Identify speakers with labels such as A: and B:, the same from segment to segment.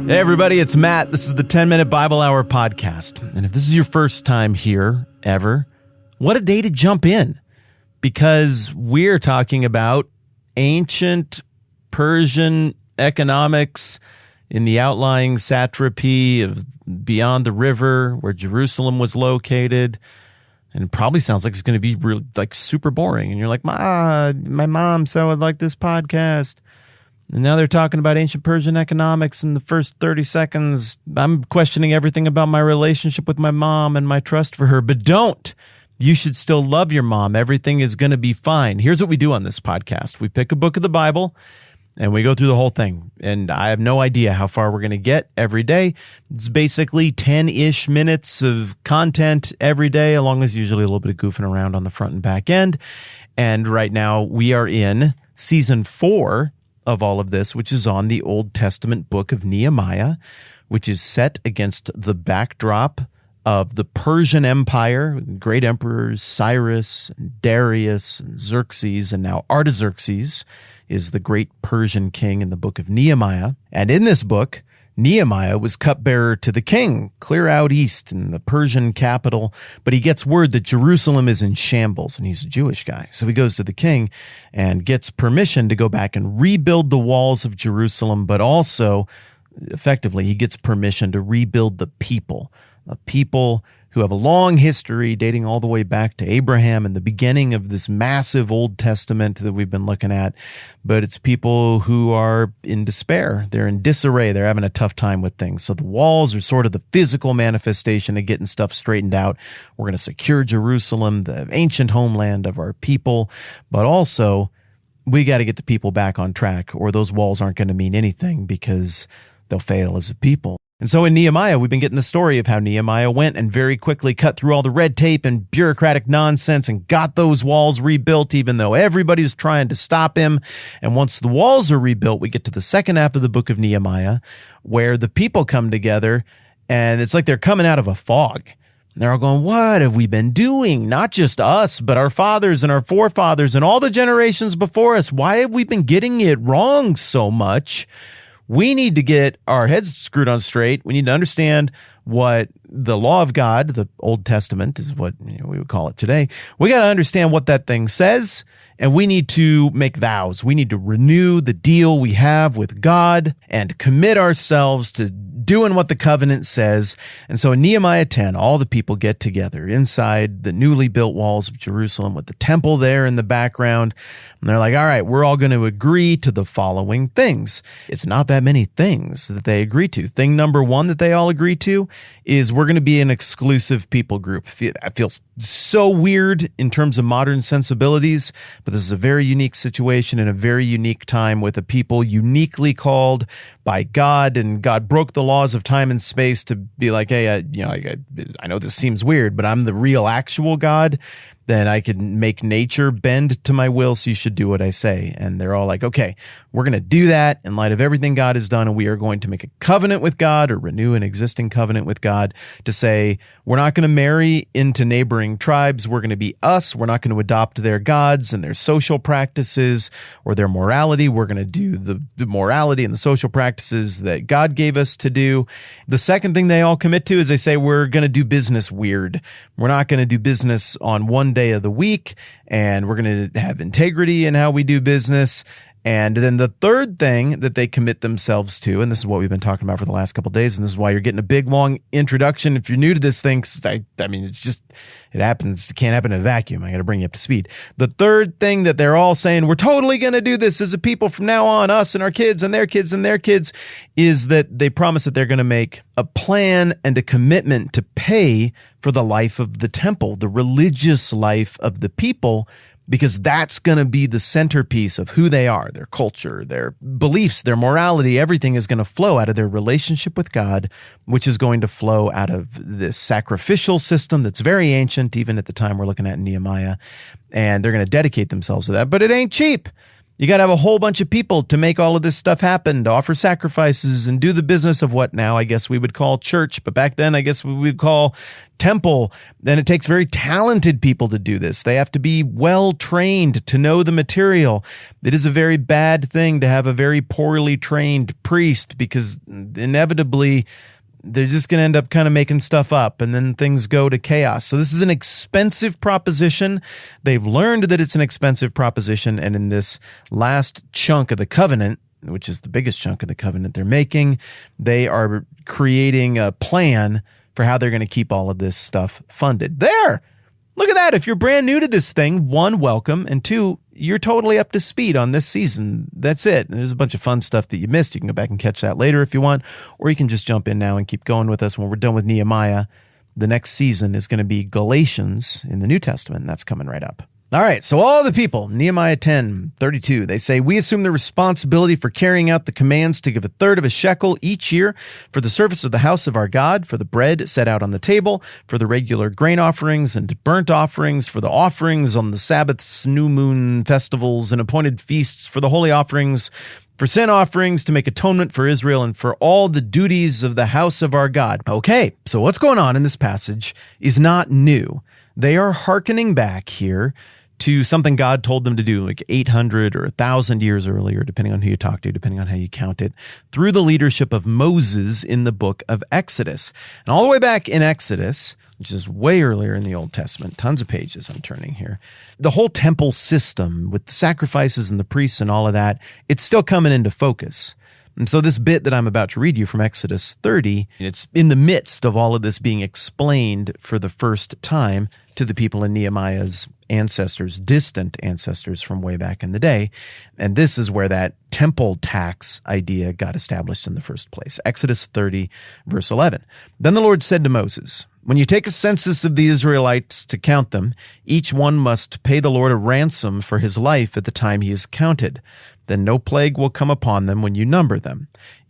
A: Hey everybody, it's Matt. This is the 10-Minute Bible Hour podcast. And if this is your first time here, ever, what a day to jump in. Because we're talking about ancient Persian economics in the outlying satrapy of beyond the river where Jerusalem was located. And it probably sounds like it's going to be really, super boring. And you're like, my mom said I would like this podcast. And now they're talking about ancient Persian economics in the first 30 seconds. I'm questioning everything about my relationship with my mom and my trust for her. But don't. You should still love your mom. Everything is going to be fine. Here's what we do on this podcast. We pick a book of the Bible and we go through the whole thing. And I have no idea how far we're going to get every day. It's basically 10-ish minutes of content every day, along with usually a little bit of goofing around on the front and back end. And right now we are in season 4 of all of this, which is on the Old Testament book of Nehemiah, which is set against the backdrop of the Persian Empire, great emperors Cyrus, and Darius, and Xerxes, and now Artaxerxes is the great Persian king in the book of Nehemiah. And in this book, Nehemiah was cupbearer to the king, clear out east in the Persian capital, but he gets word that Jerusalem is in shambles, and he's a Jewish guy. So he goes to the king and gets permission to go back and rebuild the walls of Jerusalem, but also, effectively, he gets permission to rebuild the people, a people who have a long history dating all the way back to Abraham and the beginning of this massive Old Testament that we've been looking at. But it's people who are in despair. They're in disarray. They're having a tough time with things. So the walls are sort of the physical manifestation of getting stuff straightened out. We're going to secure Jerusalem, the ancient homeland of our people. But also, we got to get the people back on track, or those walls aren't going to mean anything because they'll fail as a people. And so in Nehemiah, we've been getting the story of how Nehemiah went and very quickly cut through all the red tape and bureaucratic nonsense and got those walls rebuilt, even though everybody was trying to stop him. And once the walls are rebuilt, we get to the second half of the book of Nehemiah, where the people come together, and it's like they're coming out of a fog. And they're all going, what have we been doing? Not just us, but our fathers and our forefathers and all the generations before us. Why have we been getting it wrong so much? We need to get our heads screwed on straight. We need to understand what the law of God, the Old Testament is what we would call it today. We got to understand what that thing says, and we need to make vows. We need to renew the deal we have with God and commit ourselves to doing what the covenant says. And so in Nehemiah 10, all the people get together inside the newly built walls of Jerusalem with the temple there in the background. And they're like, all right, we're all going to agree to the following things. It's not that many things that they agree to. Thing number one that they all agree to is we're going to be an exclusive people group. It feels so weird in terms of modern sensibilities, but this is a very unique situation in a very unique time with a people uniquely called by God, and God broke the laws of time and space to be like, hey, I know this seems weird, but I'm the real actual God. Then I can make nature bend to my will, so you should do what I say. And they're all like, okay, we're going to do that in light of everything God has done, and we are going to make a covenant with God or renew an existing covenant with God to say we're not going to marry into neighboring tribes. We're going to be us. We're not going to adopt their gods and their social practices or their morality. We're going to do the morality and the social practices that God gave us to do. The second thing they all commit to is they say we're going to do business weird. We're not going to do business on one day of the week, and we're going to have integrity in how we do business. And then the third thing that they commit themselves to, and this is what we've been talking about for the last couple of days, and this is why you're getting a big, long introduction if you're new to this thing. It happens. It can't happen in a vacuum. I got to bring you up to speed. The third thing that they're all saying, we're totally going to do this as a people from now on, us and our kids and their kids and their kids, is that they promise that they're going to make a plan and a commitment to pay for the life of the temple, the religious life of the people, because that's going to be the centerpiece of who they are, their culture, their beliefs, their morality. Everything is going to flow out of their relationship with God, which is going to flow out of this sacrificial system that's very ancient, even at the time we're looking at in Nehemiah. And they're going to dedicate themselves to that. But it ain't cheap. You got to have a whole bunch of people to make all of this stuff happen, to offer sacrifices and do the business of what now I guess we would call church, but back then I guess we would call temple. Then it takes very talented people to do this. They have to be well trained to know the material. It is a very bad thing to have a very poorly trained priest, because inevitably they're just going to end up kind of making stuff up, and then things go to chaos. So this is an expensive proposition. They've learned that it's an expensive proposition, and in this last chunk of the covenant, which is the biggest chunk of the covenant they're making, they are creating a plan for how they're going to keep all of this stuff funded. There! Look at that. If you're brand new to this thing, one, welcome, and two, you're totally up to speed on this season. That's it. There's a bunch of fun stuff that you missed. You can go back and catch that later if you want, or you can just jump in now and keep going with us. When we're done with Nehemiah, the next season is going to be Galatians in the New Testament, and that's coming right up. All right, so all the people, Nehemiah 10:32, they say, we assume the responsibility for carrying out the commands to give 1/3 of a shekel each year for the service of the house of our God, for the bread set out on the table, for the regular grain offerings and burnt offerings, for the offerings on the Sabbaths, new moon festivals, and appointed feasts, for the holy offerings, for sin offerings, to make atonement for Israel, and for all the duties of the house of our God. Okay, so what's going on in this passage is not new. They are hearkening back here to something God told them to do like 800 or 1,000 years earlier, depending on who you talk to, depending on how you count it, through the leadership of Moses in the book of Exodus. And all the way back in Exodus, which is way earlier in the Old Testament, tons of pages I'm turning here, the whole temple system with the sacrifices and the priests and all of that, it's still coming into focus. And so this bit that I'm about to read you from Exodus 30, it's in the midst of all of this being explained for the first time to the people in Nehemiah's ancestors, distant ancestors from way back in the day. And this is where that temple tax idea got established in the first place. Exodus 30, verse 11. Then the Lord said to Moses, when you take a census of the Israelites to count them, each one must pay the Lord a ransom for his life at the time he is counted. Then no plague will come upon them when you number them.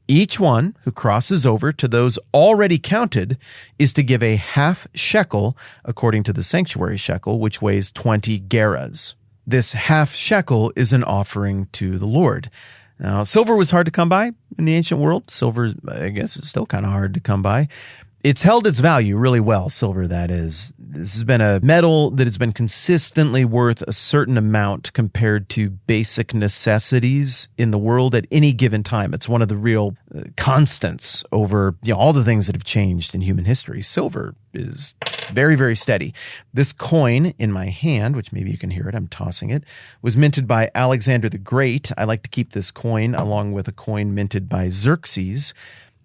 A: Each one who crosses over to those already counted is to give a half shekel according to the sanctuary shekel, which weighs 20 gerahs. This half shekel is an offering to the Lord. Now, silver was hard to come by in the ancient world. Silver, I guess, is still kind of hard to come by. It's held its value really well, silver, that is. This has been a metal that has been consistently worth a certain amount compared to basic necessities in the world at any given time. It's one of the real constants over all the things that have changed in human history. Silver is very, very steady. This coin in my hand, which maybe you can hear it, I'm tossing it, was minted by Alexander the Great. I like to keep this coin along with a coin minted by Xerxes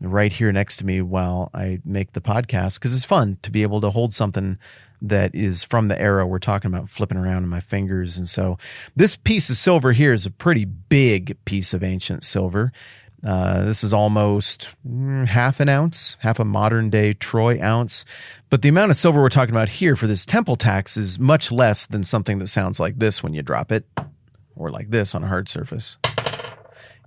A: right here next to me while I make the podcast, because it's fun to be able to hold something that is from the era we're talking about, flipping around in my fingers. And so this piece of silver here is a pretty big piece of ancient silver. This is almost half an ounce, half a modern day Troy ounce. But the amount of silver we're talking about here for this temple tax is much less than something that sounds like this when you drop it, or like this on a hard surface.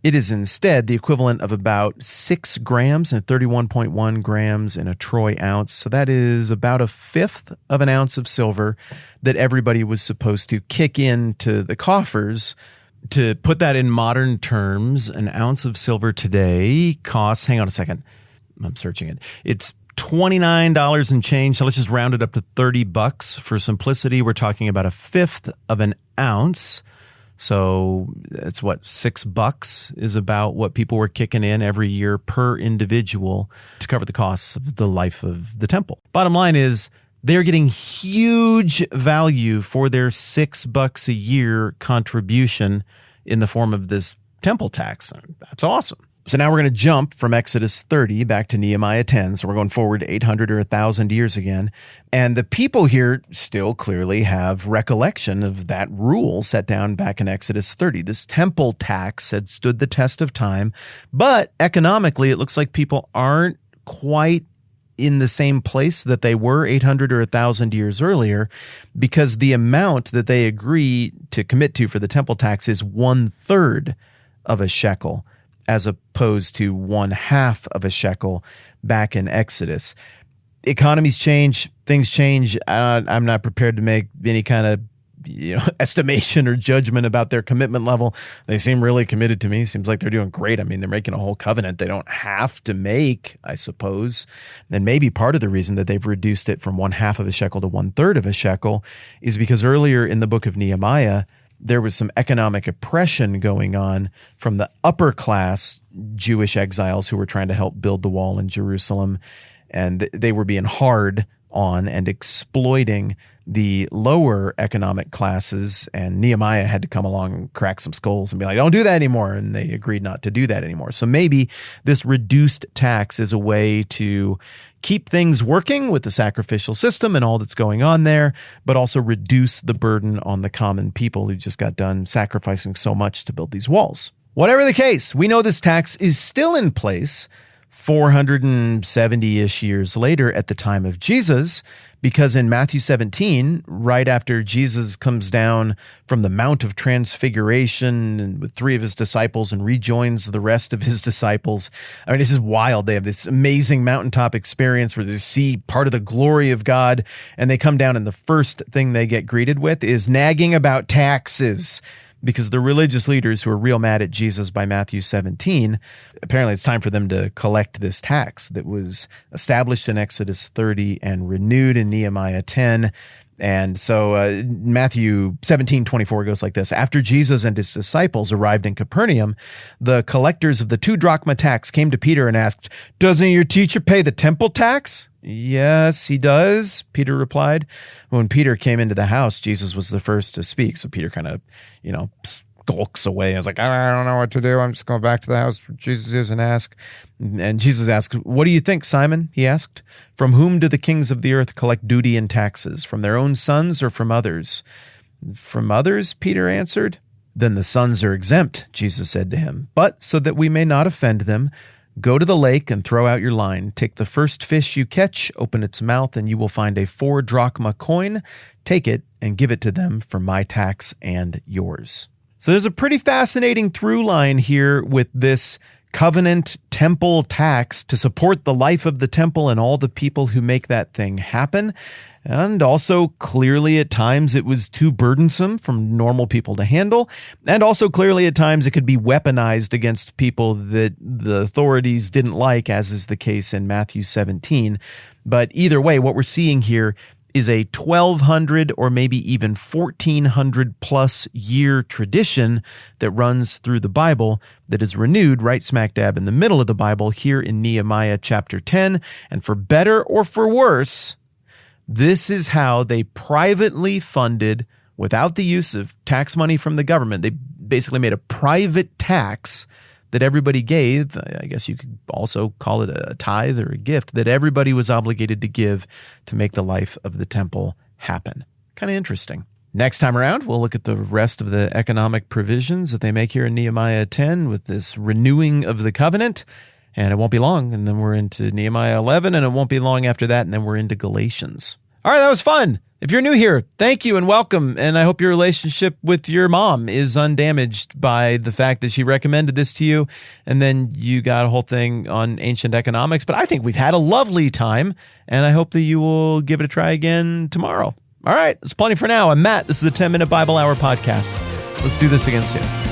A: It is instead the equivalent of about 6 grams and 31.1 grams in a Troy ounce. So that is about 1/5 of an ounce of silver that everybody was supposed to kick into the coffers. To put that in modern terms, an ounce of silver today costs, hang on a second, I'm searching it. It's $29 and change. So let's just round it up to $30 for simplicity. We're talking about 1/5 of an ounce. So it's what, $6 is about what people were kicking in every year per individual to cover the costs of the life of the temple. Bottom line is they're getting huge value for their $6 a year contribution in the form of this temple tax. That's awesome. So now we're going to jump from Exodus 30 back to Nehemiah 10. So we're going forward 800 or 1,000 years again. And the people here still clearly have recollection of that rule set down back in Exodus 30. This temple tax had stood the test of time, but economically it looks like people aren't quite in the same place that they were 800 or 1,000 years earlier, because the amount that they agree to commit to for the temple tax is 1/3 of a shekel, as opposed to 1/2 of a shekel back in Exodus. Economies change, things change. I'm not prepared to make any kind of estimation or judgment about their commitment level. They seem really committed to me. Seems like they're doing great. I mean, they're making a whole covenant they don't have to make, I suppose. And maybe part of the reason that they've reduced it from 1/2 of a shekel to 1/3 of a shekel is because earlier in the book of Nehemiah, there was some economic oppression going on from the upper class Jewish exiles who were trying to help build the wall in Jerusalem. And they were being hard on and exploiting the lower economic classes, and Nehemiah had to come along and crack some skulls and be like, don't do that anymore. And they agreed not to do that anymore. So maybe this reduced tax is a way to keep things working with the sacrificial system and all that's going on there, but also reduce the burden on the common people who just got done sacrificing so much to build these walls. Whatever the case, we know this tax is still in place 470-ish years later at the time of Jesus, because in Matthew 17, right after Jesus comes down from the Mount of Transfiguration and with 3 of his disciples and rejoins the rest of his disciples. I mean, this is wild. They have this amazing mountaintop experience where they see part of the glory of God, and they come down, and the first thing they get greeted with is nagging about taxes. Because the religious leaders who are real mad at Jesus by Matthew 17, apparently it's time for them to collect this tax that was established in Exodus 30 and renewed in Nehemiah 10. And so Matthew 17:24 goes like this. After Jesus and his disciples arrived in Capernaum, the collectors of the 2 drachma tax came to Peter and asked, "Doesn't your teacher pay the temple tax?" "Yes, he does," Peter replied. When Peter came into the house, Jesus was the first to speak. So Peter kind of, skulks away. I was like, I don't know what to do. I'm just going back to the house where Jesus is and ask. And Jesus asked, "What do you think, Simon?" he asked. "From whom do the kings of the earth collect duty and taxes? From their own sons or from others?" "From others," Peter answered. "Then the sons are exempt," Jesus said to him. "But so that we may not offend them, go to the lake and throw out your line. Take the first fish you catch, open its mouth, and you will find a 4 drachma coin. Take it and give it to them for my tax and yours." So there's a pretty fascinating through line here with this covenant temple tax to support the life of the temple and all the people who make that thing happen. And also clearly at times it was too burdensome for normal people to handle. And also clearly at times it could be weaponized against people that the authorities didn't like, as is the case in Matthew 17. But either way, what we're seeing here is a 1,200 or maybe even 1,400 plus year tradition that runs through the Bible that is renewed right smack dab in the middle of the Bible here in Nehemiah chapter 10. And for better or for worse, this is how they privately funded, without the use of tax money from the government. They basically made a private tax that everybody gave. I guess you could also call it a tithe or a gift that everybody was obligated to give to make the life of the temple happen. Kind of interesting. Next time around, we'll look at the rest of the economic provisions that they make here in Nehemiah 10 with this renewing of the covenant. And it won't be long, and then we're into Nehemiah 11, and it won't be long after that, and then we're into Galatians. All right, that was fun. If you're new here, thank you and welcome, and I hope your relationship with your mom is undamaged by the fact that she recommended this to you, and then you got a whole thing on ancient economics. But I think we've had a lovely time, and I hope that you will give it a try again tomorrow. All right, that's plenty for now. I'm Matt. This is the 10-Minute Bible Hour Podcast. Let's do this again soon.